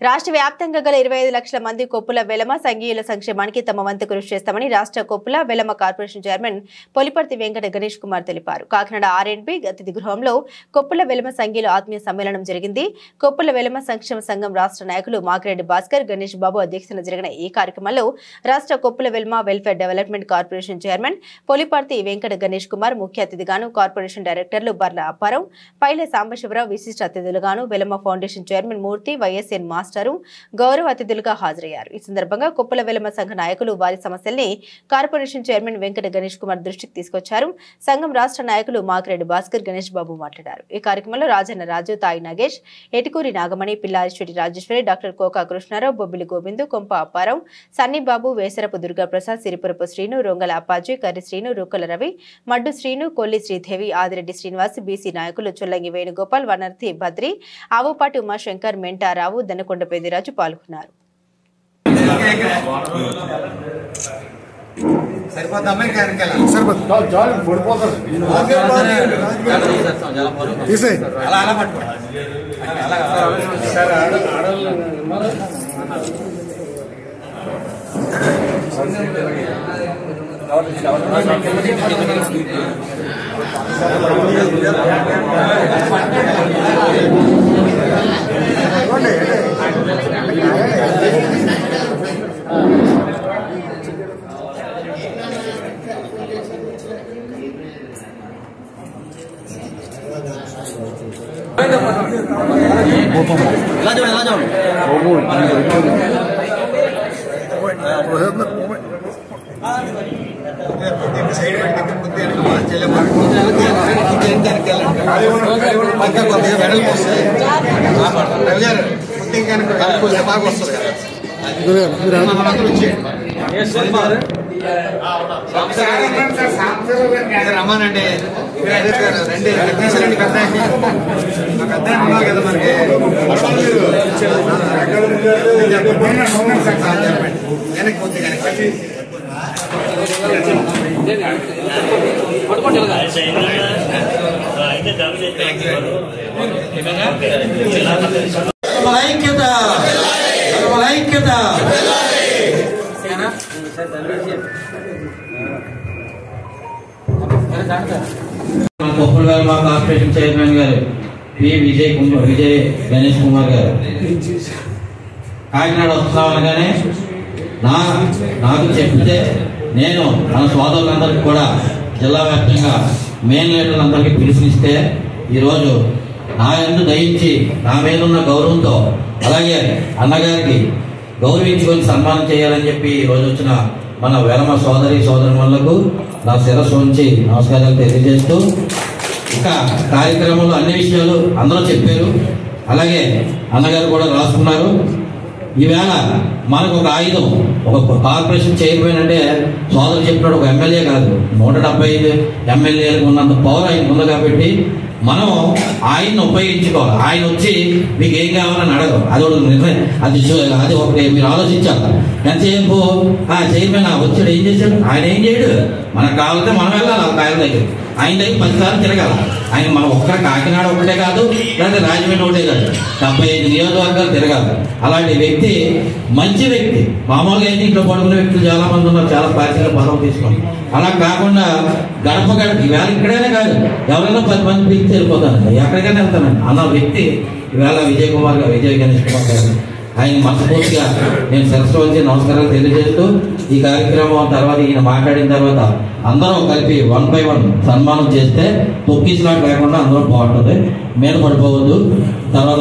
రాష్ట్ర వ్యాప్తంగా గల 25 లక్షల మంది కొప్పుల వెలమ సంఘీయుల సంక్షేమానికి తమ వంతు కృషి చేస్తామని రాష్ట్ర కొప్పుల వెలమ కార్పొరేషన్ చైర్మన్ పొలిపర్తి వెంకట గణేష్ కుమార్ తెలిపారు. కాకినాడ ఆర్ఎండ్బి అతిథి గృహంలో కొప్పుల వెలమ సంఘీయుల ఆత్మీయ సమ్మేళనం జరిగింది. కొప్పుల వెలమ సంక్షేమ సంఘం రాష్ట్ర నాయకులు మాకిరెడ్డి భాస్కర్, గణేష్ బాబు అధ్యక్షతన జరిగిన ఈ కార్యక్రమంలో రాష్ట్ర Koppula Velama welfare development corporation chairman Poliparthi Venkata Ganesh Kumar ముఖ్య అతిథిగాను, కార్పొరేషన్ డైరెక్టర్లు బర్ల అప్పారావు, పైలే సాంబశివరావు విశిష్ట అతిథులుగాను, Velama foundation chairman Murthy, YSN master గౌరవ అతిథులుగా హాజరయ్యారు. ఈ సందర్భంగా కొప్పుల వెలమ సంఘ నాయకులు వారి సమస్యల్ని కార్పొరేషన్ చైర్మన్ వెంకట గణేష్ కుమార్ దృష్టికి తీసుకొచ్చారు. సంఘం రాష్ట్ర నాయకులు మాకిరెడ్డి భాస్కర్, గణేష్ బాబు మాట్లాడారు. ఈ కార్యక్రమంలో రాజన్న రాజు, తాయి నాగేష్, ఎటుకూరి నాగమణి, పిల్లారిశ్వరి రాజేశ్వరి, డాక్టర్ కోకా కృష్ణారావు, బొబ్బిలి గోవిందు, కొంప అప్పారావు, సన్నిబాబు, వేసరపు దుర్గాప్రసాద్, సిరిపురపు శ్రీను, రొంగల అప్పాజీ, కర్రి శ్రీను, రూకల రవి, మడ్డు శ్రీను, కొల్లి శ్రీదేవి, ఆదిరెడ్డి శ్రీనివాస్, బీసీ నాయకులు చొల్లంగి వేణుగోపాల్, వనర్తి భద్రి, ఆవుపాటి ఉమాశంకర్, మెంటారావు, దనకొండ పెద్దిరాజు పాల్గొన్నారు. రమ్మానండి రండి కదా మనకి వెనక్కి పోతే ఐక్యత ఐక్యత కొప్పుల వెలమ కార్పొరేషన్ చైర్మన్ గారు పి విజయ్ గణేష్ కుమార్ గారు కాకినాడ వస్తున్నామనగానే నాకు చెప్తే నేను మన సోదరులందరికీ కూడా జిల్లా వ్యాప్తంగా మెయిన్ లీడర్లందరికీ పిలుపునిస్తే ఈరోజు నా యందు దయించి నా మీద ఉన్న గౌరవంతో అలాగే అన్నగారికి గౌరవించుకొని సన్మానం చేయాలని చెప్పి ఈరోజు వచ్చిన మన వెలమ సోదరులకు నా శిరస్సు ఉంచి నమస్కారాలు తెలియజేస్తూ ఇంకా కార్యక్రమంలో అన్ని విషయాలు అందరూ చెప్పారు. అలాగే అన్నగారు కూడా రాసుకున్నారు. ఈవేళ మనకు ఒక ఆయుధం, ఒక కార్పొరేషన్ చైర్మన్ అంటే సోదరు చెప్పినట్టు ఒక ఎమ్మెల్యే కాదు, 175 ఎమ్మెల్యేలకు ఉన్నంత పవర్ ఆయన ఉంది. కాబట్టి మనం ఆయన్ని ఉపయోగించుకోవాలి. ఆయన వచ్చి మీకు ఏం కావాలని అడగం, అది ఒక నిర్ణయం, అది ఒకటి మీరు ఆలోచించాలి. ఎంతసేపు చైర్మన్ వచ్చాడు ఏం చేశాడు, ఆయన ఏం చేయడు. మనకు కావాలంటే మనం వెళ్ళాలి ఆయన దగ్గర, ఆయన దగ్గర 10 సార్లు తిరగాలి. ఆయన మనం ఒక్క కాకినాడ ఒకటే కాదు, లేకపోతే రాజమండ్రి ఒకటే కాదు, 75 నియోజకవర్గాలు తిరగాలి. అలాంటి వ్యక్తి మంచి వ్యక్తి. మామూలుగా అయితే ఇంట్లో పడుకునే వ్యక్తులు చాలా మంది ఉన్నారు, చాలా పార్టీలో పదం తీసుకొని. అలా కాకుండా గడప ఈవేళ ఇక్కడైనా కాదు, ఎవరైనా 10 మంది వ్యక్తి వెళ్ళిపోతానండి, ఎక్కడికైనా వెళ్తానండి అన్న వ్యక్తి ఈవేళ విజయ్ గణేష్ కుమార్ గారు. ఆయన మనస్ఫూర్తిగా నేను శిరస్సు వచ్చి నమస్కారాలు తెలియజేస్తూ ఈ కార్యక్రమం తర్వాత ఈయన మాట్లాడిన తర్వాత అందరం కలిపి 1 by 1 సన్మానం చేస్తే తొక్కిసలాట లేకుండా అందరూ బాగుంటుంది. మీద పడిపోవద్దు. తర్వాత